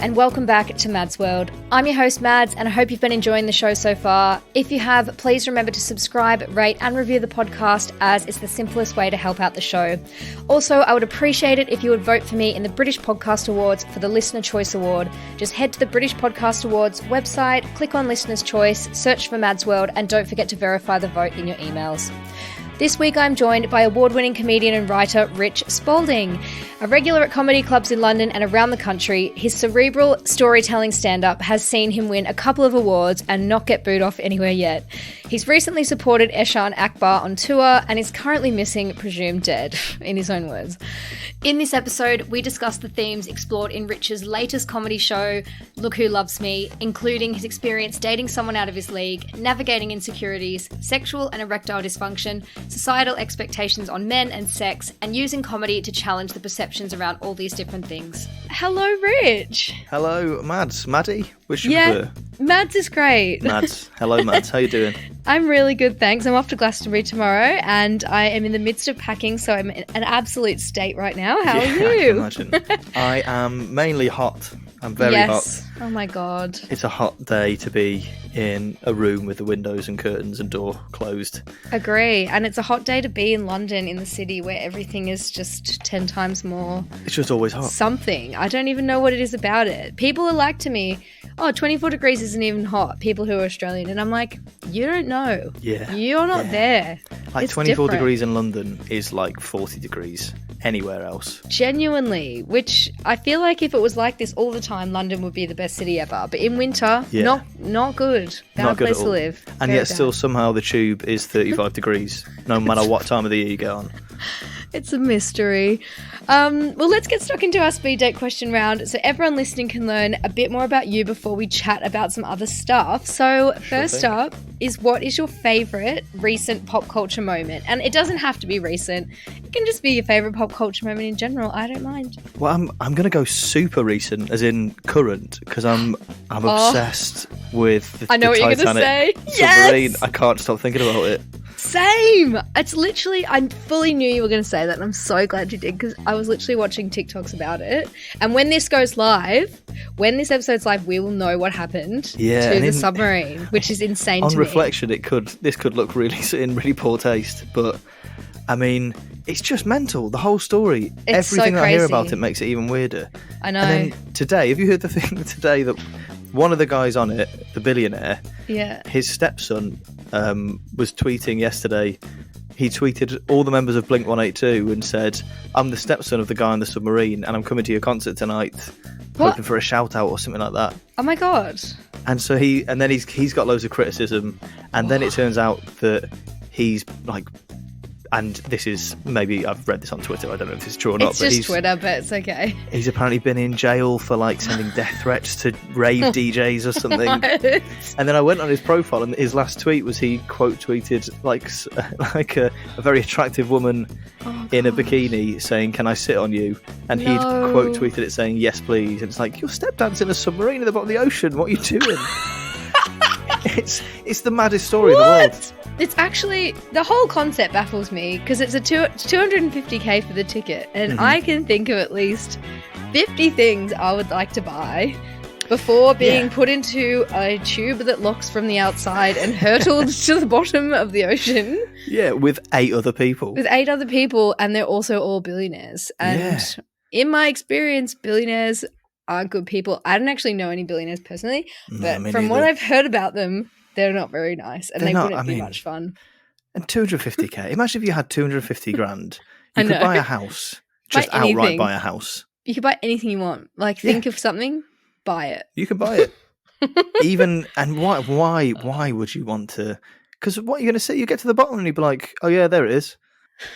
and welcome back to Mads World. I'm your host Mads, and I hope you've been enjoying the show so far. If you have, please remember to subscribe, rate and review the podcast, as it's the simplest way to help out the show. Also, I would appreciate it if you would vote for me in the British Podcast Awards for the Listener Choice Award. Just head to the British Podcast Awards website, click on Listener's Choice, search for Mads World, and don't forget to verify the vote in your emails. This week I'm joined by award-winning comedian and writer Rich Spalding. A regular at comedy clubs in London and around the country, his cerebral storytelling stand-up has seen him win a couple of awards and not get booed off anywhere yet. He's recently supported Eshaan Akbar on tour and is currently missing, presumed dead, in his own words. In this episode, we discuss the themes explored in Rich's latest comedy show, Look Who Loves Me, including his experience dating someone out of his league, navigating insecurities, sexual and erectile dysfunction, societal expectations on men and sex, and using comedy to challenge the perceptions around all these different things. Hello, Rich. Hello, Mads. Maddie? Which you prefer? Mads is great. Mads. Hello, Mads. How you doing? I'm really good, thanks. I'm off to Glastonbury tomorrow, and I am in the midst of packing, so I'm in an absolute state right now. How are you? I can imagine. I am mainly hot. I'm very hot. Oh my God. It's a hot day to be in a room with the windows and curtains and door closed. Agree. And it's a hot day to be in London, in the city, where everything is just 10 times more. It's just always hot. Something. I don't even know what it is about it. People are like to me, 24 degrees isn't even hot, people who are Australian. And I'm like, you don't know. Yeah. You're not there. Like it's 24 different. degrees in London is like 40 degrees anywhere else. Genuinely, which I feel like if it was like this all the time, London would be the best city ever. But in winter, not good. Bad Not good place at all. to live. And Very yet bad. still somehow the tube is 35 degrees, no matter what time of the year you go on. It's a mystery. Well, let's get stuck into our speed date question round so everyone listening can learn a bit more about you before we chat about some other stuff. So first up is, what is your favourite recent pop culture moment? And it doesn't have to be recent. It can just be your favourite pop culture moment in general. I don't mind. Well, I'm going to go super recent, as in current, because I'm obsessed with the I know what you're going to Titanic say. submarine. Yes! I can't stop thinking about it. Same. It's literally, I fully knew you were going to say that, and I'm so glad you did, because I was literally watching TikToks about it. And when this goes live, when this episode's live, we will know what happened to the submarine, which is insane to me. On reflection, this could look really in really poor taste, but I mean, it's just mental. The whole story, everything that I hear about it makes it even weirder. I know. And then today, have you heard the thing today that one of the guys on it, the billionaire, his stepson was tweeting yesterday. He tweeted all the members of Blink-182 and said, "I'm the stepson of the guy on the submarine, and I'm coming to your concert tonight, hoping for a shout out," or something like that. Oh my God. And so he's got loads of criticism, and then it turns out that he's like, and this is, maybe I've read this on Twitter, I don't know if it's true or not. It's just Twitter, but it's okay. He's apparently been in jail for like sending death threats to rave DJs or something. What? And then I went on his profile, and his last tweet was he quote tweeted like a very attractive woman in a bikini saying, "Can I sit on you?" And he'd quote tweeted it saying, "Yes, please." And it's like, your stepdad's in a submarine at the bottom of the ocean. What are you doing? It's the maddest story in the world. It's actually, the whole concept baffles me, because it's 250k for the ticket, and I can think of at least 50 things I would like to buy before being put into a tube that locks from the outside and hurtled to the bottom of the ocean. Yeah, with 8 other people. With 8 other people, and they're also all billionaires. And in my experience, billionaires are good people. I don't actually know any billionaires personally, but from what I've heard about them, they're not very nice, and they wouldn't be much fun. And 250k. Imagine if you had 250 grand. You could buy a house. Just outright buy a house. You could buy anything you want. Like, think of something, buy it. You can buy it. And why would you want to? Because what are you going to see? You get to the bottom and you'd be like, oh yeah, there it is.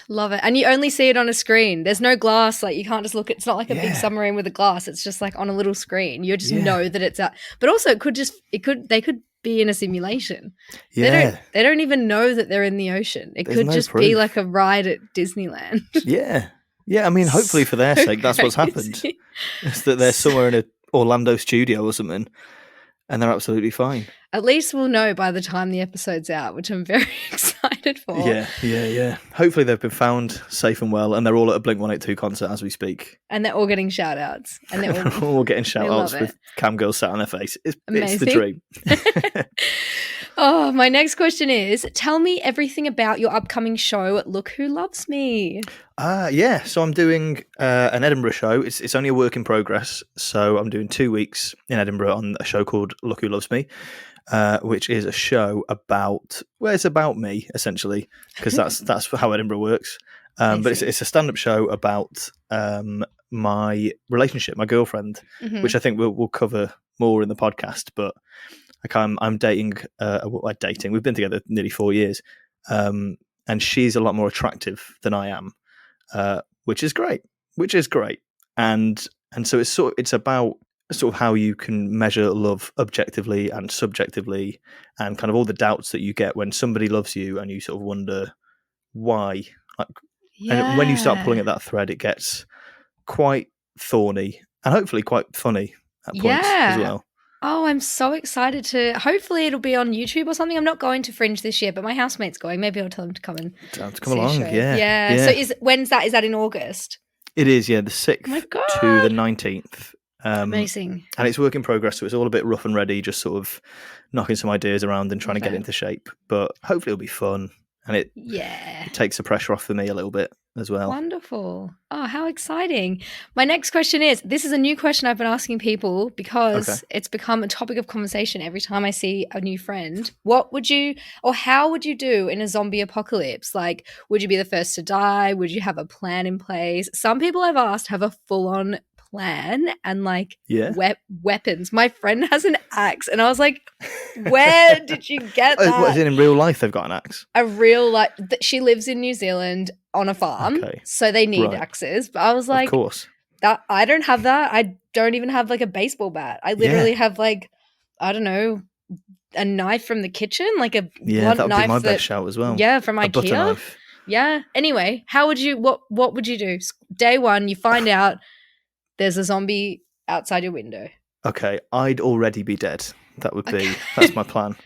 Love it. And you only see it on a screen. There's no glass. Like, you can't just look. It's not like a big submarine with a glass. It's just like on a little screen. You just know that it's out. But also, they could be in a simulation. Yeah. They don't even know that they're in the ocean. It could just be like a ride at Disneyland. Yeah. I mean, hopefully for their sake, that's what's happened. It's that they're somewhere in an Orlando studio or something, and they're absolutely fine. At least we'll know by the time the episode's out, which I'm very excited excited for. Yeah. Hopefully they've been found safe and well, and they're all at a Blink-182 concert as we speak. And they're all getting shout-outs. And they're all getting shout-outs with cam girls sat on their face. It's the dream. Oh, my next question is, tell me everything about your upcoming show, Look Who Loves Me. So I'm doing an Edinburgh show. It's only a work in progress. So I'm doing 2 weeks in Edinburgh on a show called Look Who Loves Me, which is a show it's about me, essentially, because that's how Edinburgh works. But it's a stand-up show about my relationship, my girlfriend, which I think we'll cover more in the podcast. But I'm dating. We've been together nearly 4 years, and she's a lot more attractive than I am, which is great. And so it's about sort of how you can measure love objectively and subjectively, and kind of all the doubts that you get when somebody loves you, and you sort of wonder why. And when you start pulling at that thread, it gets quite thorny and hopefully quite funny at points as well. Oh, I'm so excited to. Hopefully, it'll be on YouTube or something. I'm not going to Fringe this year, but my housemate's going. Maybe I'll tell him to come along. Yeah. So, when's that? Is that in August? It is. Yeah, the 6th to the 19th. Amazing. And it's work in progress, so it's all a bit rough and ready, just sort of knocking some ideas around and trying to get it into shape. But hopefully, it'll be fun, and it takes the pressure off for me a little bit as well. Wonderful. Oh, how exciting. My next question is, this is a new question I've been asking people because it's become a topic of conversation every time I see a new friend. What would you, or how would you do in a zombie apocalypse? Like, would you be the first to die? Would you have a plan in place? Some people I've asked have a full-on plan and weapons. My friend has an axe, and I was like, where did you get that? What, is it in real life they've got an axe? A real, she lives in New Zealand on a farm, so they need axes. But I was like, of course. That I don't have that. I don't even have a baseball bat. I literally have I don't know, a knife from the kitchen, like a blunt that would knife. Be my best shout as well. Yeah, from a IKEA. Butter knife. Yeah. Anyway, how would you? What would you do? Day one, you find out there's a zombie outside your window. Okay, I'd already be dead. That would be. That's my plan.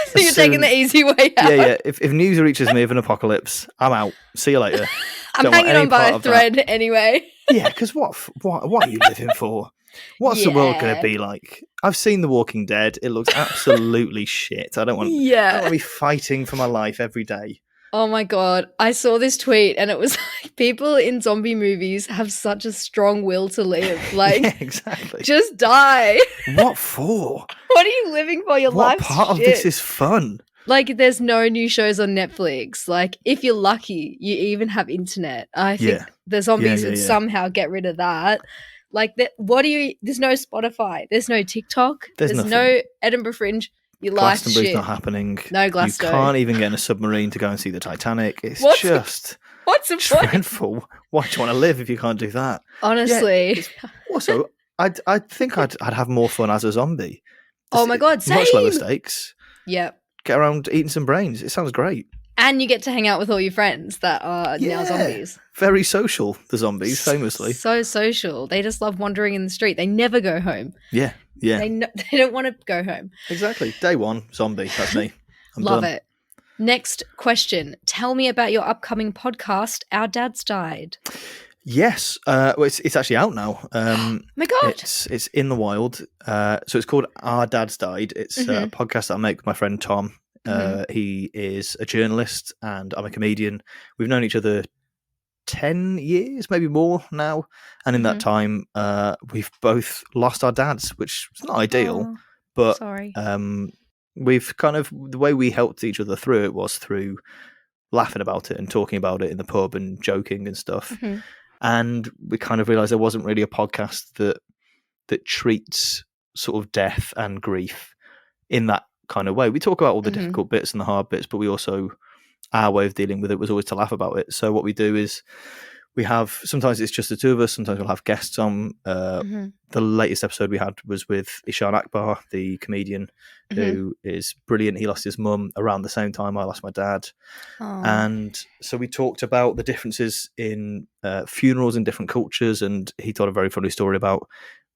So you're taking the easy way out. Yeah. If news reaches me of an apocalypse, I'm out. See you later. I'm hanging on by a thread anyway. Yeah, because what are you living for? What's the world going to be like? I've seen The Walking Dead. It looks absolutely shit. I don't want to be fighting for my life every day. Oh my God. I saw this tweet and it was like, people in zombie movies have such a strong will to live. Like, yeah, exactly. Just die. What for? What are you living for? Your life's shit. What part of this is fun? Like, there's no new shows on Netflix. Like, if you're lucky, you even have internet. I think the zombies would somehow get rid of that. Like, there's no Spotify. There's no TikTok. There's no Edinburgh Fringe. Your life's Glastonbury's shit. not happening. No Glasgow. You can't even get in a submarine to go and see the Titanic. It's what's the dreadful. Point? Why do you want to live if you can't do that? Honestly. Yeah, also, I think I'd have more fun as a zombie. Oh my God, same. Much lower stakes. Yep. Get around eating some brains. It sounds great. And you get to hang out with all your friends that are now zombies. Very social, the zombies, famously. So social. They just love wandering in the street. They never go home. Yeah. They don't want to go home. Exactly. Day one, zombie. That's me. I'm Love done. it. Next question. Tell me about your upcoming podcast, Our Dads Died. Yes. Well, it's actually out now. My God. It's in the wild. So it's called Our Dads Died. It's a podcast that I make with my friend Tom. He is a journalist and I'm a comedian. We've known each other 10 years, maybe more now. And in that time, we've both lost our dads, which is not ideal. But sorry. We've kind of, the way we helped each other through it was through laughing about it and talking about it in the pub and joking and stuff. And we kind of realized there wasn't really a podcast that treats sort of death and grief in that kind of way. We talk about all the difficult bits and the hard bits, but we also, our way of dealing with it was always to laugh about it. So what we do is we have, sometimes it's just the two of us, sometimes we'll have guests on. The latest episode we had was with Eshaan Akbar, the comedian, who is brilliant. He lost his mum around the same time I lost my dad. And so we talked about the differences in funerals in different cultures, and he told a very funny story about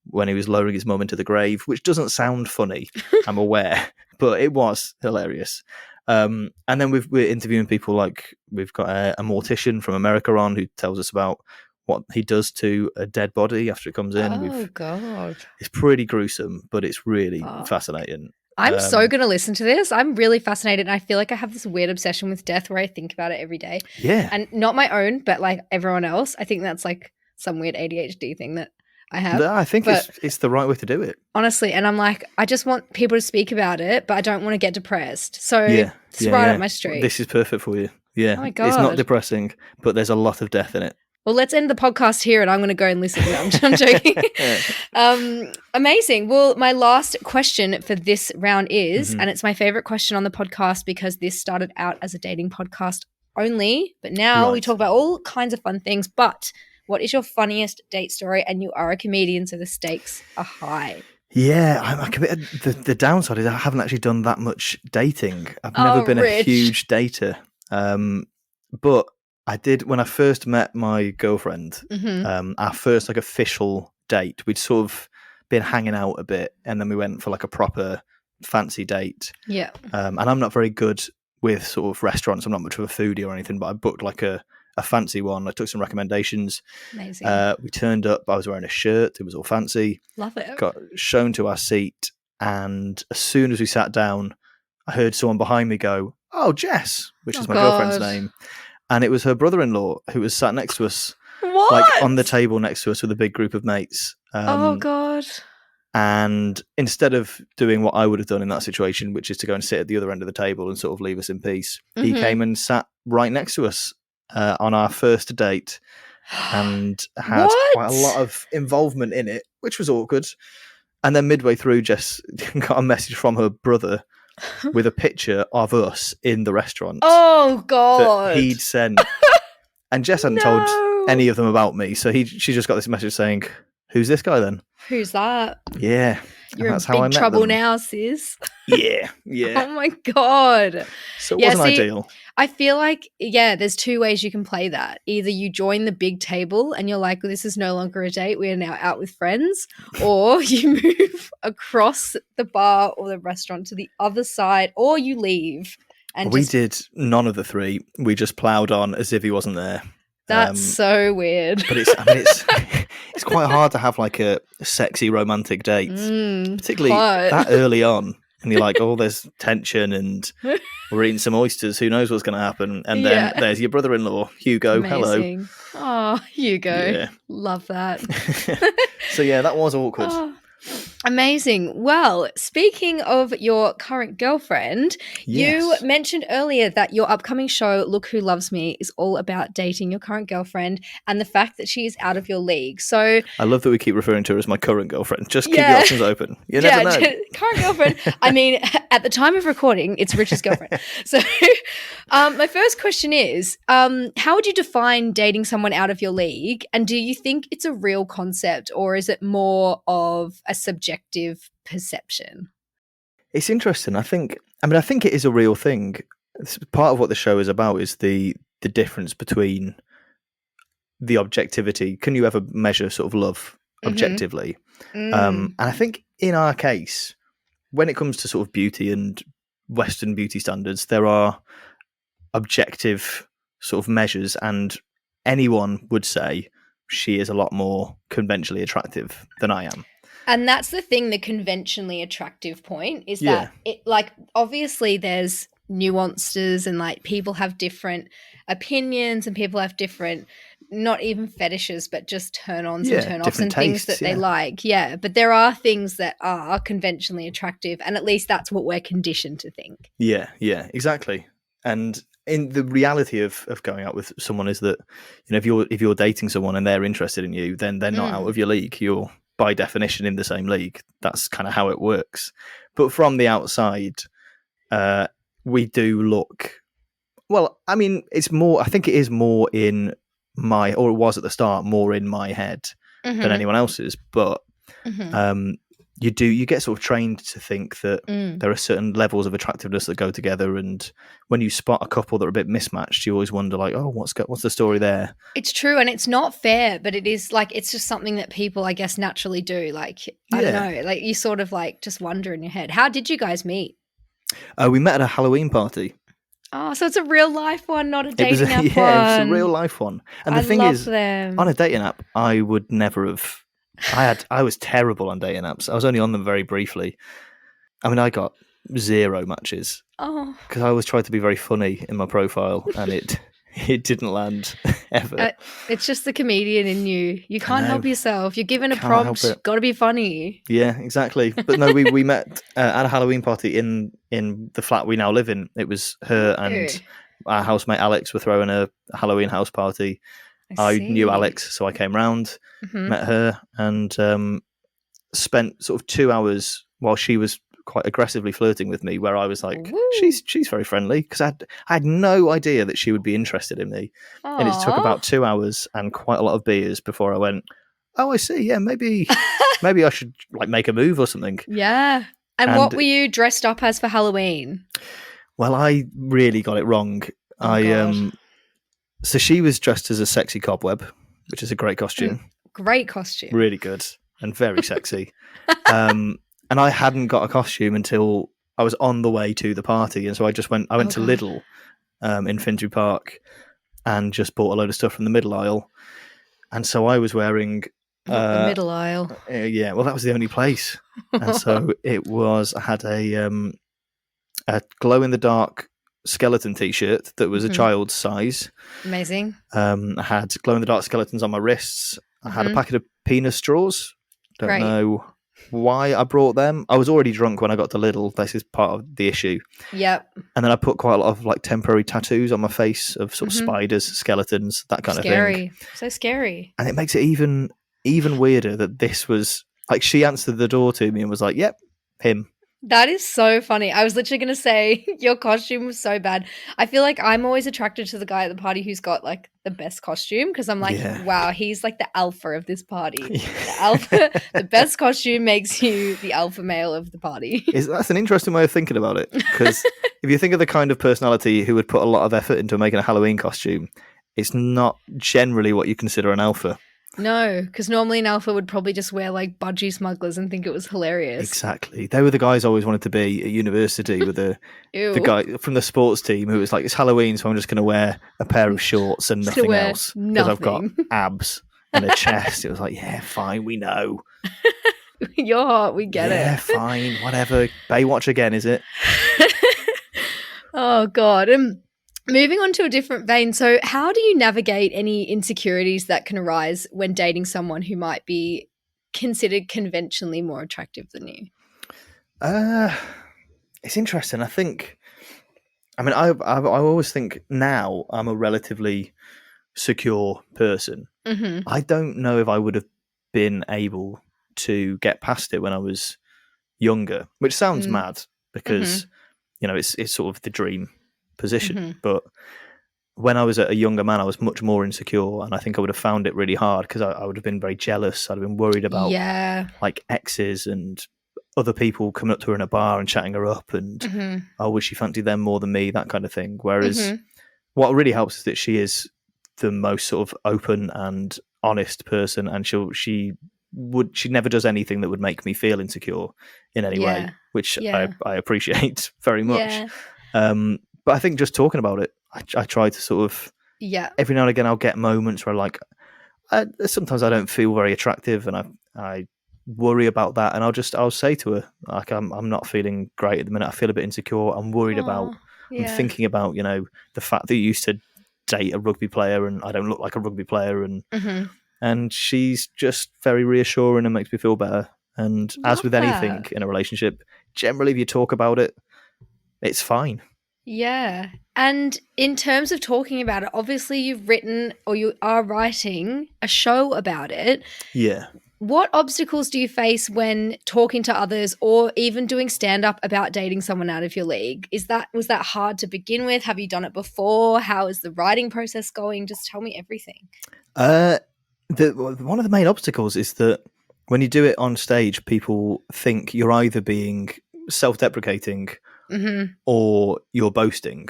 when he was lowering his mum into the grave, which doesn't sound funny, I'm aware, but it was hilarious. And then we're interviewing people like we've got a mortician from America on who tells us about what he does to a dead body after it comes in. Oh, God. It's pretty gruesome, but it's really fascinating. I'm so going to listen to this. I'm really fascinated. And I feel like I have this weird obsession with death where I think about it every day. Yeah. And not my own, but like everyone else. I think that's like some weird ADHD thing that I have. No, I think it's the right way to do it. Honestly. And I'm like, I just want people to speak about it, but I don't want to get depressed. So it's right up my street. This is perfect for you. Yeah. Oh my God. It's not depressing, but there's a lot of death in it. Well, let's end the podcast here and I'm going to go and listen. I'm joking. Amazing. Well, my last question for this round is, and it's my favorite question on the podcast because this started out as a dating podcast only, but now we talk about all kinds of fun things. But what is your funniest date story? And you are a comedian, so the stakes are high. Yeah, the downside is I haven't actually done that much dating. I've never been a huge dater. But I did when I first met my girlfriend. Our first like official date, we'd sort of been hanging out a bit, and then we went for like a proper fancy date. Yeah. And I'm not very good with sort of restaurants. I'm not much of a foodie or anything, but I booked like a fancy one. I took some recommendations. Amazing. We turned up. I was wearing a shirt. It was all fancy. Love it. Got shown to our seat, and as soon as we sat down, I heard someone behind me go, "Oh, Jess," which is my girlfriend's name. And it was her brother-in-law who was sat next to us, like on the table next to us with a big group of mates. Oh, God. And instead of doing what I would have done in that situation, which is to go and sit at the other end of the table and sort of leave us in peace, he came and sat right next to us on our first date and had quite a lot of involvement in it, which was awkward. And then midway through, Jess got a message from her brother with a picture of us in the restaurant. Oh, God. That he'd sent. And Jess hadn't told any of them about me. So she just got this message saying, "Who's this guy then?" Who's that? Yeah. You're in big trouble now, sis. Yeah. Oh, my God. So it wasn't ideal. I feel like, there's two ways you can play that. Either you join the big table and you're like, well, this is no longer a date. We are now out with friends. Or you move across the bar or the restaurant to the other side, or you leave. And we did none of the three. We just ploughed on as if he wasn't there. That's so weird. But it's quite hard to have like a sexy romantic date, particularly that early on. And you're like, oh, there's tension and we're eating some oysters. Who knows what's going to happen? And then there's your brother-in-law, Hugo. Amazing. Hello. Oh, Hugo. Yeah. Love that. So, that was awkward. Oh, amazing. Well, speaking of your current girlfriend, you mentioned earlier that your upcoming show, Look Who Loves Me, is all about dating your current girlfriend and the fact that she is out of your league. So I love that we keep referring to her as my current girlfriend. Just keep your options open. You never know. Current girlfriend. I mean, at the time of recording, it's Rich's girlfriend. So my first question is, how would you define dating someone out of your league? And do you think it's a real concept, or is it more of a subjective perception? It's interesting. I think it is a real thing. It's part of what the show is about is the difference between the objectivity. Can you ever measure sort of love objectively? And I think in our case, when it comes to sort of beauty and Western beauty standards, there are objective sort of measures, and anyone would say she is a lot more conventionally attractive than I am. And that's the thing, the conventionally attractive point is that it, like, obviously there's nuances and like people have different opinions and people have different, not even fetishes, but just turn-ons and turn-offs and things that they like. Yeah. But there are things that are conventionally attractive, and at least that's what we're conditioned to think. Yeah, exactly. And in the reality of going out with someone is that, if you're dating someone and they're interested in you, then they're not out of your league. You're by definition in the same league. That's kind of how it works. But from the outside, we do look, well, I mean, I think it is more in or it was at the start, more in my head than anyone else's. But you get sort of trained to think that there are certain levels of attractiveness that go together, and when you spot a couple that are a bit mismatched, you always wonder like, oh, what's the story there? It's true, and it's not fair, but it is like, it's just something that people, I guess, naturally do. Like, I don't know, like you sort of like just wonder in your head. How did you guys meet? We met at a Halloween party. Oh, so it's a real life one, not a dating app one. Yeah, it was a real life one. And the thing is, them. on a dating app, I would never have. I was terrible on dating apps. I was only on them very briefly. I mean, I got 0 matches. Oh. Because I always tried to be very funny in my profile, and it didn't land ever. It's just the comedian in you. You can't help yourself. You're given a prompt. Got to be funny. Yeah, exactly. But no, we met at a Halloween party in the flat we now live in. It was her and our housemate Alex were throwing a Halloween house party. I knew Alex, so I came round, met her, and spent sort of 2 hours while she was quite aggressively flirting with me, where I was like, she's very friendly, because I had no idea that she would be interested in me. Aww. And it took about 2 hours and quite a lot of beers before I went, oh, I see, yeah, maybe I should like make a move or something. Yeah. And what were you dressed up as for Halloween? Well, I really got it wrong. So she was dressed as a sexy cobweb, which is a great costume. Great costume. Really good and very sexy. And I hadn't got a costume until I was on the way to the party. And so I went to Lidl in Finsbury Park and just bought a load of stuff from the middle aisle. And so I was wearing... the middle aisle. Yeah, well, that was the only place. And so I had a glow-in-the-dark skeleton T-shirt that was a child's size. Amazing. I had glow-in-the-dark skeletons on my wrists. I had a packet of penis straws. Don't know why I brought them. I was already drunk when I got to Lidl. This is part of the issue. Yep. And then I put quite a lot of like temporary tattoos on my face of sort of spiders, skeletons, that kind of thing. So scary. And it makes it even weirder that this was like, she answered the door to me and was like, yep, him. That is so funny. I was literally going to say your costume was so bad. I feel like I'm always attracted to the guy at the party who's got like the best costume, because I'm like, wow, he's like the alpha of this party. The best costume makes you the alpha male of the party. That's an interesting way of thinking about it, because if you think of the kind of personality who would put a lot of effort into making a Halloween costume, it's not generally what you consider an alpha. No, because normally an alpha would probably just wear like budgie smugglers and think it was hilarious. Exactly. They were the guys I always wanted to be at university, with the guy from the sports team who was like, it's Halloween, so I'm just going to wear a pair of shorts and nothing else because I've got abs and a chest. It was like, yeah, fine, we know. You're hot, we get it. Yeah, fine, whatever. Baywatch again, is it? Oh, God. Moving on to a different vein, so how do you navigate any insecurities that can arise when dating someone who might be considered conventionally more attractive than you? It's interesting. I always think now I'm a relatively secure person. Mm-hmm. I don't know if I would have been able to get past it when I was younger, which sounds mad because, it's sort of the dream position, but when I was a younger man, I was much more insecure, and I think I would have found it really hard because I would have been very jealous. I'd have been worried about like exes and other people coming up to her in a bar and chatting her up, and I wish she fancied them more than me, that kind of thing. Whereas what really helps is that she is the most sort of open and honest person, and she never does anything that would make me feel insecure in any way, which I appreciate very much. But I think just talking about it, I try to sort of, every now and again I'll get moments where sometimes I don't feel very attractive, and I worry about that, and I'll say to her, like, I'm not feeling great at the minute, I feel a bit insecure, I'm worried I'm thinking about, the fact that you used to date a rugby player and I don't look like a rugby player, and she's just very reassuring and makes me feel better. And as with anything in a relationship, generally if you talk about it, it's fine. Yeah. And in terms of talking about it, obviously you've written, or you are writing, a show about it. Yeah. What obstacles do you face when talking to others, or even doing stand-up about dating someone out of your league? Was that hard to begin with? Have you done it before? How is the writing process going? Just tell me everything. One of the main obstacles is that when you do it on stage, people think you're either being self-deprecating or you're boasting,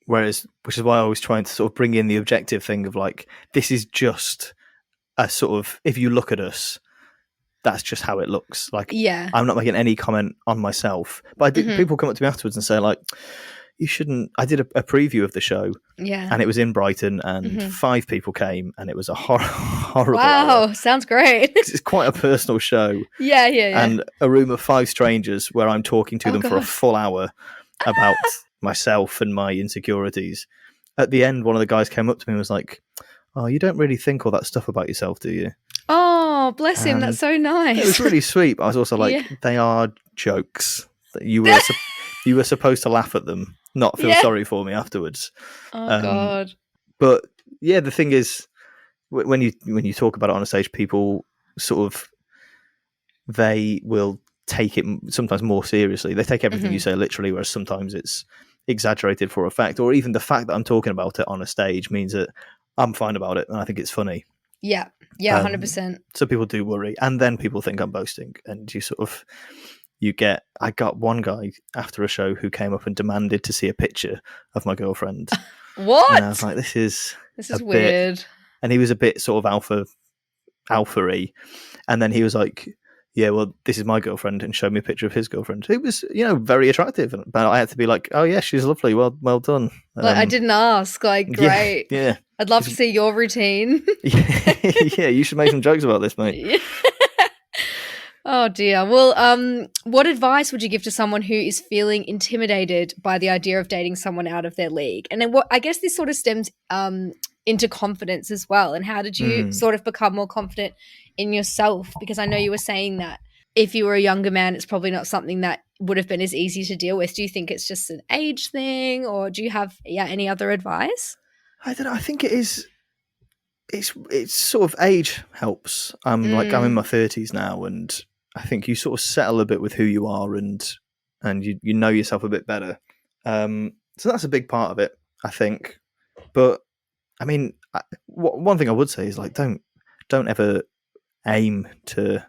which is why I always try to sort of bring in the objective thing of like, this is just a sort of, if you look at us, that's just how it looks. Like, yeah, I'm not making any comment on myself. But I did, people come up to me afterwards and say, like, you shouldn't. I did a preview of the show, and it was in Brighton, and 5 people came, and it was a horrible. Wow, hour. Sounds great. It's quite a personal show. Yeah. And a room of 5 strangers where I'm talking to them for a full hour about myself and my insecurities. At the end, one of the guys came up to me and was like, "Oh, you don't really think all that stuff about yourself, do you?" Oh, bless him. That's so nice. It was really sweet. But I was also like, they are jokes. You were supposed to laugh at them, not feel sorry for me afterwards. Oh, God. But yeah, the thing is, when you talk about it on a stage, people sort of, they will take it sometimes more seriously. They take everything you say literally, whereas sometimes it's exaggerated for effect, or even the fact that I'm talking about it on a stage means that I'm fine about it and I think it's funny. Yeah, 100%. So people do worry, and then people think I'm boasting, and you sort of, I got one guy after a show who came up and demanded to see a picture of my girlfriend. What? And I was like, this is weird. And he was a bit sort of alpha-y, and then he was like, yeah, well, this is my girlfriend, and showed me a picture of his girlfriend. It was, very attractive, but I had to be like, oh yeah, she's lovely. Well done. I didn't ask. Like, great. Yeah. I'd love to see your routine. Yeah, you should make some jokes about this, mate. Oh dear. Well, what advice would you give to someone who is feeling intimidated by the idea of dating someone out of their league? And then I guess this sort of stems into confidence as well. And how did you sort of become more confident in yourself? Because I know you were saying that if you were a younger man, it's probably not something that would have been as easy to deal with. Do you think it's just an age thing, or do you have any other advice? I don't know. I think it is. It's sort of age helps. I'm in my 30s now, and I think you sort of settle a bit with who you are, and you know yourself a bit better. So that's a big part of it, I think. But I mean, one thing I would say is, like, don't ever aim to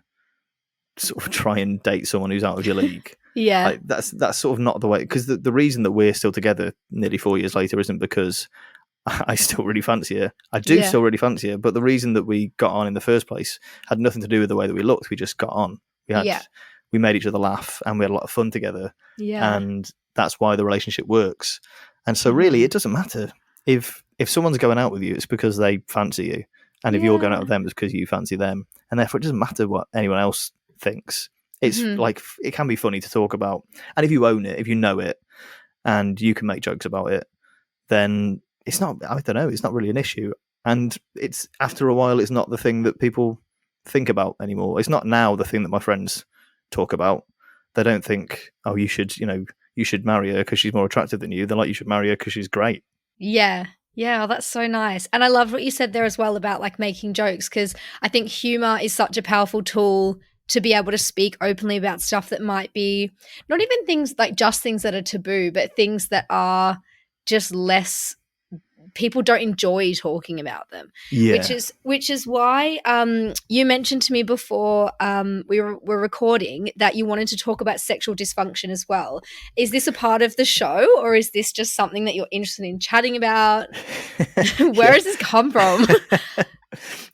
sort of try and date someone who's out of your league. Yeah, like, that's sort of not the way. Because the reason that we're still together nearly 4 years later isn't because I still really fancy her. I do still really fancy her, but the reason that we got on in the first place had nothing to do with the way that we looked. We just got on. We made each other laugh, and we had a lot of fun together. Yeah, and that's why the relationship works. And so, really, it doesn't matter if someone's going out with you, it's because they fancy you, and if you're going out with them, it's because you fancy them. And therefore, it doesn't matter what anyone else thinks. It's like, it can be funny to talk about, and if you own it, if you know it, and you can make jokes about it, then it's not, I don't know, it's not really an issue. And it's, after a while, it's not the thing that people think about anymore. It's not now the thing that my friends talk about. They don't think, oh, you should marry her because she's more attractive than you. They're like, you should marry her because she's great. Yeah. Yeah, that's so nice. And I love what you said there as well about, like, making jokes, because I think humor is such a powerful tool to be able to speak openly about stuff that might be not even things like just things that are taboo, but things that are just less, people don't enjoy talking about them. Yeah. Which is why you mentioned to me before we were recording that you wanted to talk about sexual dysfunction as well. Is this a part of the show, or is this just something that you're interested in chatting about? Where has this come from?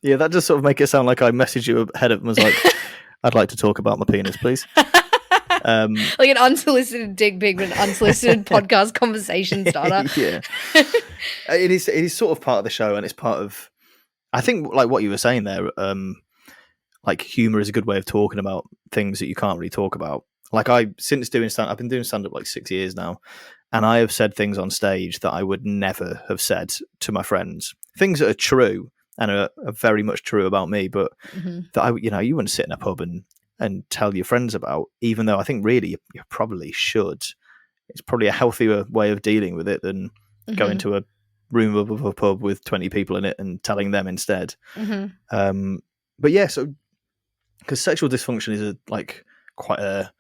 Yeah, that does sort of make it sound like I messaged you ahead of and was like, I'd like to talk about my penis, please. Like an unsolicited dick pic, an unsolicited podcast conversation starter. Yeah. It is sort of part of the show, and it's part of, I think, like what you were saying there, like, humor is a good way of talking about things that you can't really talk about. Like, I've been doing stand-up like 6 years now, and I have said things on stage that I would never have said to my friends. Things that are true and are very much true about me, but that you wouldn't sit in a pub and tell your friends about, even though I think really you probably should. It's probably a healthier way of dealing with it than going to a room of a pub with 20 people in it and telling them instead. But yeah, so because sexual dysfunction is quite a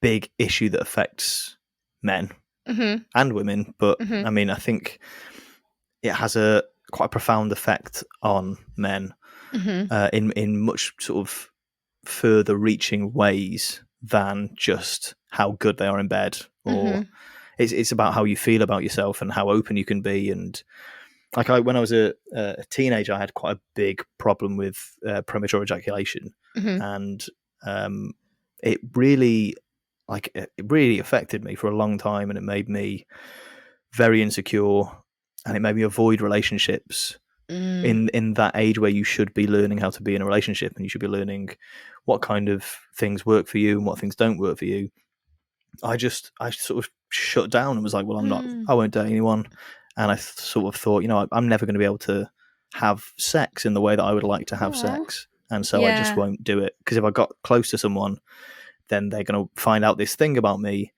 big issue that affects men and women, but I mean, I think it has quite a profound effect on men in much sort of further reaching ways than just how good they are in bed, or it's about how you feel about yourself and how open you can be. And like when I was a teenager, I had quite a big problem with premature ejaculation, and it really affected me for a long time, and it made me very insecure, and it made me avoid relationships in that age where you should be learning how to be in a relationship, and you should be learning what kind of things work for you and what things don't work for you. I sort of shut down and was like, well, I won't date anyone. And I sort of thought, I'm never going to be able to have sex in the way that I would like to have sex. And so I just won't do it. Because if I got close to someone, then they're going to find out this thing about me,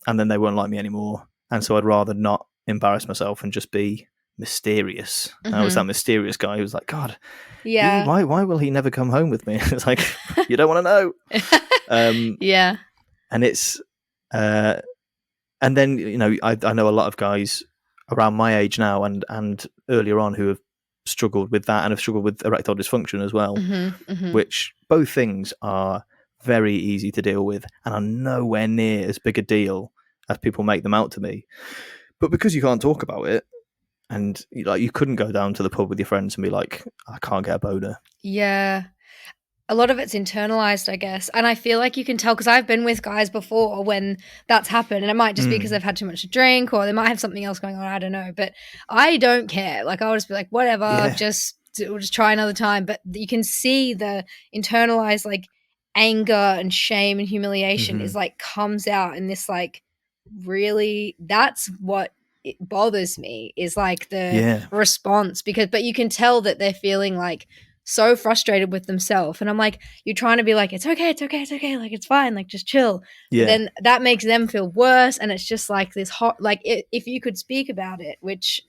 and then they won't like me anymore. And so I'd rather not embarrass myself and just be mysterious. I was that mysterious guy who was like, God, why will he never come home with me? It's like, you don't want to know. And it's and then I know a lot of guys around my age now and earlier on who have struggled with that and have struggled with erectile dysfunction as well, which both things are very easy to deal with and are nowhere near as big a deal as people make them out to be. But because you can't talk about it, and you couldn't go down to the pub with your friends and be like, I can't get a boner. Yeah. A lot of it's internalized, I guess. And I feel like you can tell, because I've been with guys before when that's happened, and it might just be because they've had too much to drink, or they might have something else going on, I don't know. But I don't care. Like, I'll just be like, whatever, we'll just try another time. But you can see the internalized, like, anger and shame and humiliation is like comes out in this, like, really, that's what it bothers me, is like the response, but you can tell that they're feeling like so frustrated with themselves, and I'm like, you're trying to be like, it's okay, like, it's fine, like, just chill. But then that makes them feel worse, and it's just like this hot, like, if you could speak about it, which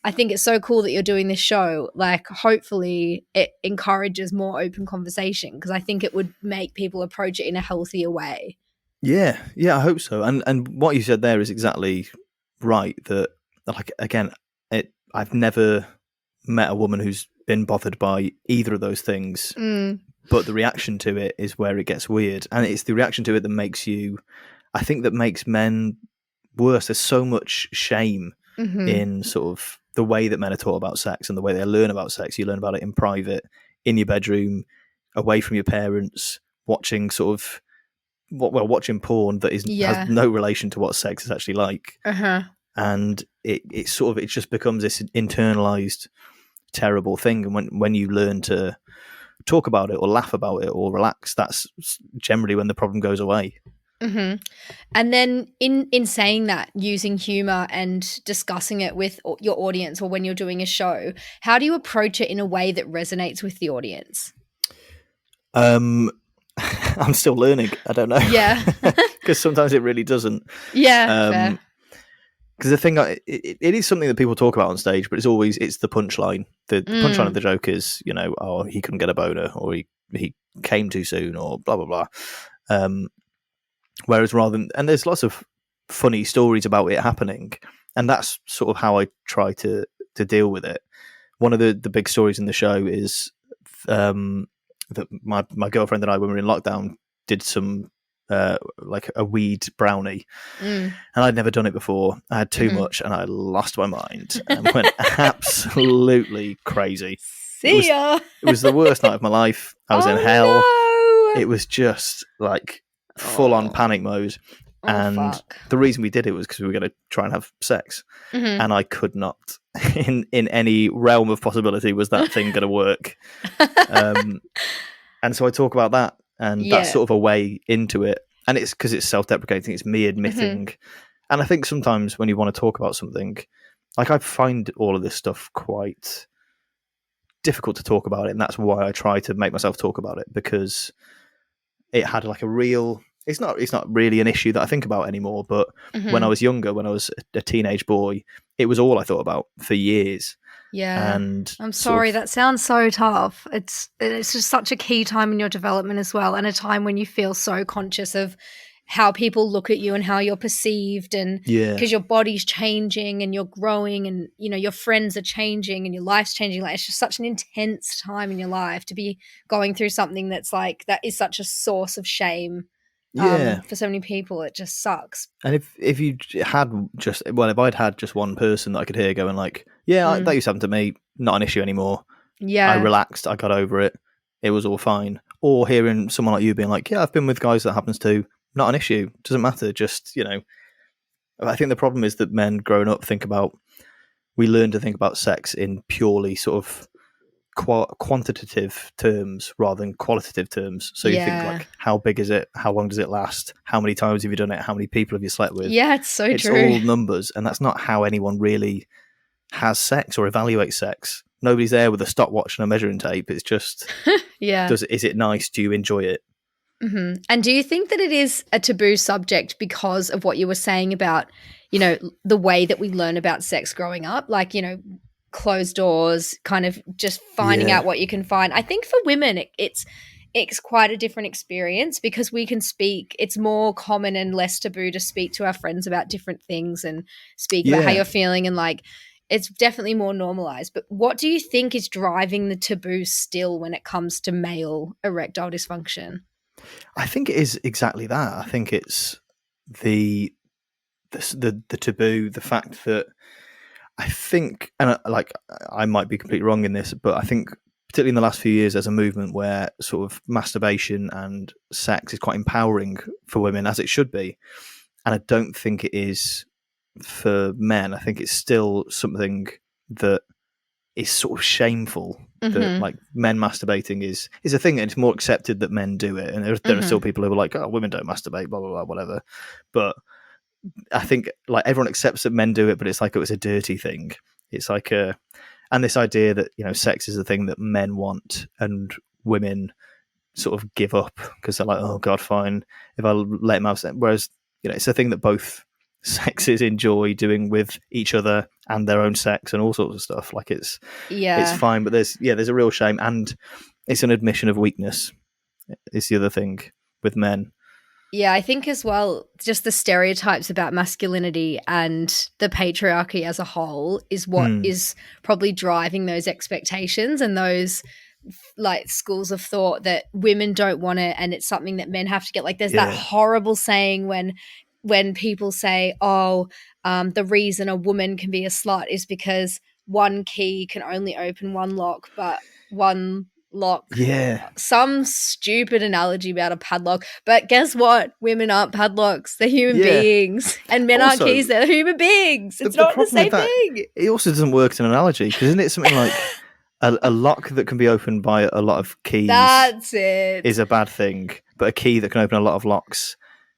I think it's so cool that you're doing this show, like, hopefully it encourages more open conversation, because I think it would make people approach it in a healthier way. Yeah, I hope so. And what you said there is exactly right. That, like, again, I've never met a woman who's been bothered by either of those things, but the reaction to it is where it gets weird, and it's the reaction to it that makes that makes men worse. There's so much shame in sort of the way that men are taught about sex and the way they learn about sex. You learn about it in private, in your bedroom, away from your parents, watching sort of watching porn that has no relation to what sex is actually like. And it just becomes this internalized terrible thing. And when you learn to talk about it or laugh about it or relax, that's generally when the problem goes away. And then in saying that, using humor and discussing it with your audience, or when you're doing a show, how do you approach it in a way that resonates with the audience? I'm still learning. I don't know. Yeah. Because sometimes it really doesn't. Yeah, fair. Because the thing, it is something that people talk about on stage, but it's the punchline. The punchline of the joke is, oh, he couldn't get a boner, or he came too soon, or blah, blah, blah. Whereas and there's lots of funny stories about it happening, and that's sort of how I try to deal with it. One of the big stories in the show is that my girlfriend and I, when we were in lockdown, did some like a weed brownie, and I'd never done it before. I had too much, and I lost my mind and went absolutely crazy. It was the worst night of my life. I was in hell. No. It was just like full on panic mode. And the reason we did it was because we were going to try and have sex, and I could not, in any realm of possibility, was that thing going to work. And so I talk about that, and that's sort of a way into it. And it's because it's self-deprecating. It's me admitting. And I think sometimes when you want to talk about something, like, I find all of this stuff quite difficult to talk about it, and that's why I try to make myself talk about it, because it had like a real. It's not really an issue that I think about anymore, but when I was younger, when I was a teenage boy, it was all I thought about for years. Yeah. And I'm sorry, that sounds so tough. It's just such a key time in your development as well, and a time when you feel so conscious of how people look at you and how you're perceived, and because your body's changing and you're growing, and your friends are changing and your life's changing. Like, it's just such an intense time in your life to be going through something that's like, that is such a source of shame. for so many people. It just sucks. And if you had if I'd had just one person that I could hear going like, that used to happen to me, not an issue anymore. Yeah. I relaxed, I got over it, it was all fine. Or hearing someone like you being like, I've been with guys that happens to, not an issue, doesn't matter, just, I think the problem is that men growing up we learn to think about sex in purely sort of quantitative terms rather than qualitative terms. So you think like, how big is it? How long does it last? How many times have you done it? How many people have you slept with? Yeah, it's true. It's all numbers, and that's not how anyone really has sex or evaluates sex. Nobody's there with a stopwatch and a measuring tape. It's just, is it nice? Do you enjoy it? Mm-hmm. And do you think that it is a taboo subject because of what you were saying about, the way that we learn about sex growing up? Like, closed doors, kind of just finding out what you can find. I think for women, it's quite a different experience because we can speak. It's more common and less taboo to speak to our friends about different things and speak about how you're feeling, and like it's definitely more normalized. But what do you think is driving the taboo still when it comes to male erectile dysfunction? I think it is exactly that. I think it's the taboo, the fact that I think, and like I might be completely wrong in this, but I think particularly in the last few years there's a movement where sort of masturbation and sex is quite empowering for women, as it should be. And I don't think it is for men. I think it's still something that is sort of shameful. That like men masturbating is a thing, and it's more accepted that men do it. And there are still people who are like, oh, women don't masturbate, blah blah blah, whatever. But I think like everyone accepts that men do it, but it's like it was a dirty thing. It's like and this idea that sex is a thing that men want and women sort of give up because they're like, oh god, fine, if I let him have sex. Whereas it's a thing that both sexes enjoy doing with each other and their own sex and all sorts of stuff. Like it's fine, but there's a real shame, and it's an admission of weakness. It's the other thing with men. Yeah, I think as well, just the stereotypes about masculinity and the patriarchy as a whole is what is probably driving those expectations and those like schools of thought that women don't want it and it's something that men have to get. Like there's that horrible saying when people say, the reason a woman can be a slut is because one key can only open one lock, but one lock. Yeah. Some stupid analogy about a padlock. But guess what? Women aren't padlocks. They're human beings. And men aren't keys. They're human beings. It's not the same thing. It also doesn't work as an analogy because isn't it something like a lock that can be opened by a lot of keys? That's it. Is a bad thing. But a key that can open a lot of locks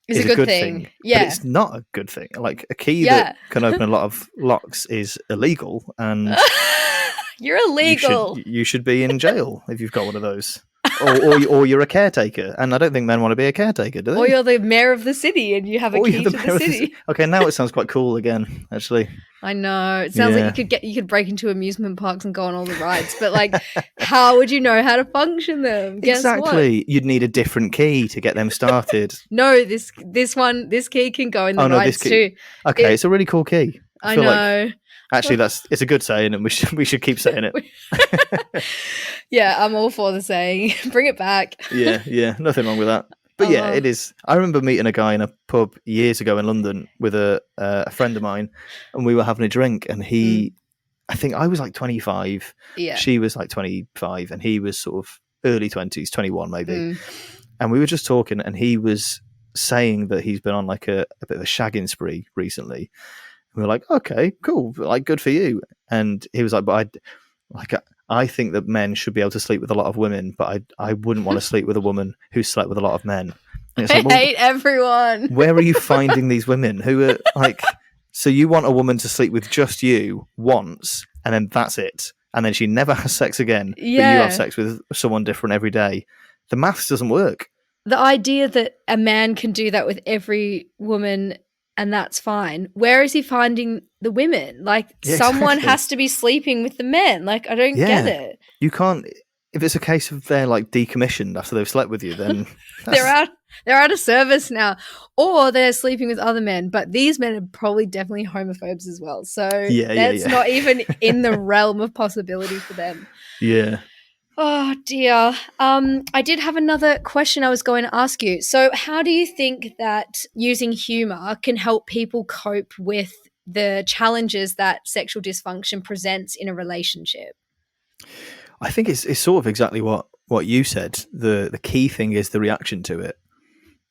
is a good thing. Yeah. But it's not a good thing. Like a key that can open a lot of locks is illegal, and you're illegal. You should be in jail if you've got one of those. Or you're a caretaker, and I don't think men want to be a caretaker, do they? Or you're the mayor of the city and you have a key to the city. Okay, now it sounds quite cool again, actually. I know. It sounds like you could break into amusement parks and go on all the rides, but like how would you know how to function them? Guess exactly. what? You'd need a different key to get them started. No, this key can go in the rides too. Okay, it's a really cool key. I know. Like, actually, it's a good saying, and we should keep saying it. Yeah, I'm all for the saying. Bring it back. Yeah, nothing wrong with that. But yeah, it is. I remember meeting a guy in a pub years ago in London with a friend of mine, and we were having a drink, and I think I was like 25, she was like 25, and he was sort of early 20s, 21 maybe. And we were just talking, and he was saying that he's been on like a bit of a shagging spree recently. We were like, okay, cool, like good for you. And he was like, but I think that men should be able to sleep with a lot of women, but I wouldn't want to sleep with a woman who slept with a lot of men. And it's I hate everyone. Where are you finding these women who are like, so you want a woman to sleep with just you once, and then that's it, and then she never has sex again, but you have sex with someone different every day. The maths doesn't work. The idea that a man can do that with every woman and that's fine. Where is he finding the women? Like someone has to be sleeping with the men. Like I don't get it. You can't. If it's a case of they're like decommissioned after they've slept with you, then they're out of service now, or they're sleeping with other men. But these men are probably definitely homophobes as well. So that's not even in the realm of possibility for them. Yeah. Oh dear. I did have another question I was going to ask you. So how do you think that using humor can help people cope with the challenges that sexual dysfunction presents in a relationship? I think it's sort of exactly what you said. The key thing is the reaction to it.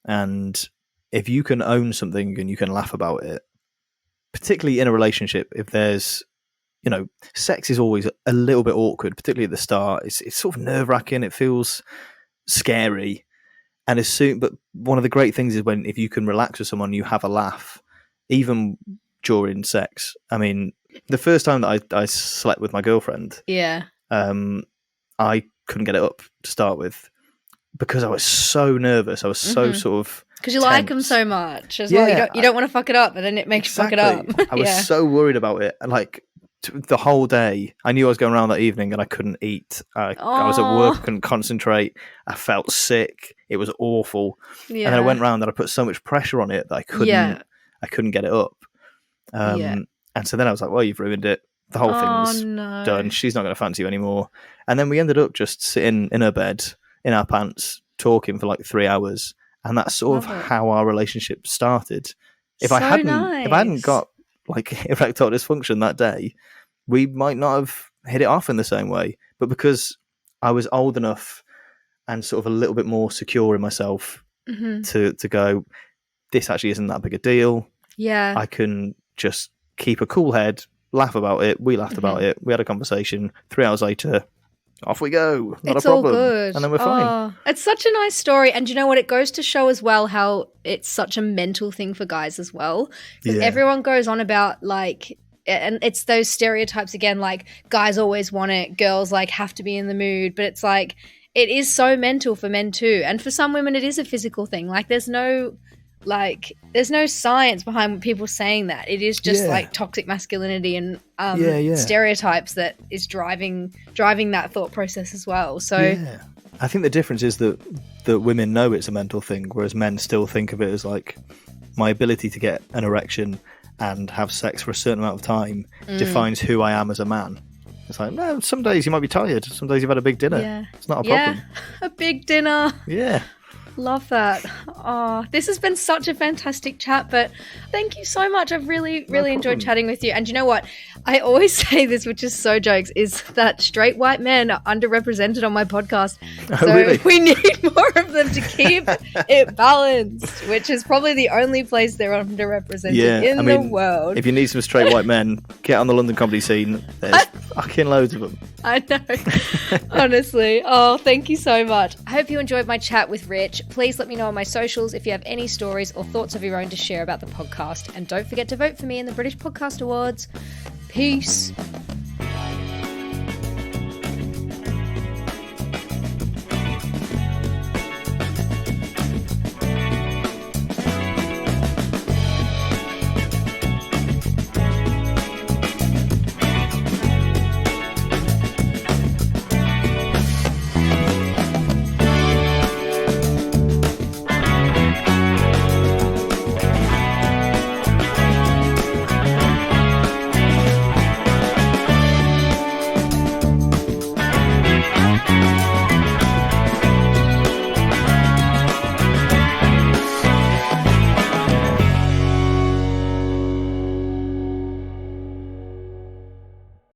And if you can own something and you can laugh about it, particularly in a relationship, if there's, sex is always a little bit awkward, particularly at the start. It's sort of nerve-wracking. It feels scary. But one of the great things is if you can relax with someone, you have a laugh, even during sex. I mean, the first time that I slept with my girlfriend, I couldn't get it up to start with because I was so nervous. I was so sort of because you like them so much as well. You don't want to fuck it up, and then it makes you fuck it up. I was so worried about it, and the whole day, I knew I was going around that evening, and I couldn't eat. I was at work, couldn't concentrate. I felt sick. It was awful. And then I went round and I put so much pressure on it that I couldn't get it up. And so then I was like, well, you've ruined it. The whole thing's done. She's not going to fancy you anymore. And then we ended up just sitting in her bed, in our pants, talking for 3 hours. And that's sort of how our relationship started. If I hadn't got erectile dysfunction that day, we might not have hit it off in the same way. But because I was old enough and sort of a little bit more secure in myself to go, this actually isn't that big a deal. Yeah. I can just keep a cool head, laugh about it. We laughed about it. We had a conversation. 3 hours later, off we go. Not a problem. All good. And then we're fine. It's such a nice story. And you know what? It goes to show as well how it's such a mental thing for guys as well. Because everyone goes on about and it's those stereotypes again, guys always want it, girls have to be in the mood. But it's it is so mental for men too. And for some women, it is a physical thing. There's no science behind people saying that. It is just toxic masculinity and stereotypes that is driving that thought process as well. So I think the difference is that women know it's a mental thing, whereas men still think of it as my ability to get an erection and have sex for a certain amount of time defines who I am as a man. It's no, some days you might be tired. Some days you've had a big dinner. Yeah. It's not a problem. A big dinner. Yeah. Love that. Oh, this has been such a fantastic chat, but thank you so much. I've really enjoyed chatting with you. And you know what? I always say this, which is so jokes, is that straight white men are underrepresented on my podcast. So really? We need more of them to keep it balanced, which is probably the only place they're underrepresented in the world. If you need some straight white men, get on the London comedy scene. There's fucking loads of them. I know. Honestly. Oh, thank you so much. I hope you enjoyed my chat with Rich. Please let me know on my socials if you have any stories or thoughts of your own to share about the podcast. And don't forget to vote for me in the British Podcast Awards. Peace.